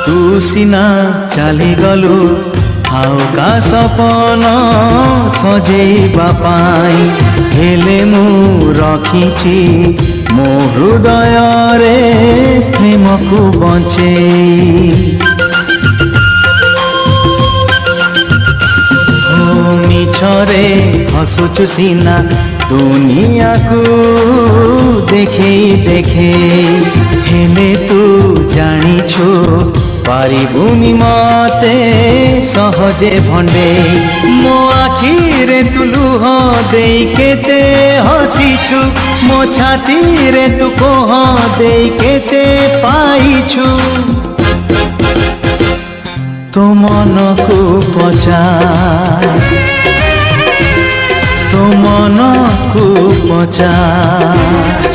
तू सिना चली गलु आउ का सपन सजेइबा पाई हेले मु रखिछि मो हृदय रे प्रेम को बंचेई मिछरे हसुचु सीना दुनिया को देखे देखे हेले तू जानिछु पारिबुनी मते सहजे भंडे मो आखिरे तू लुह देई केते हसीछु मो छाती रे तू कोह देई केते पाइछु तो मन को पचार तो मन को पचार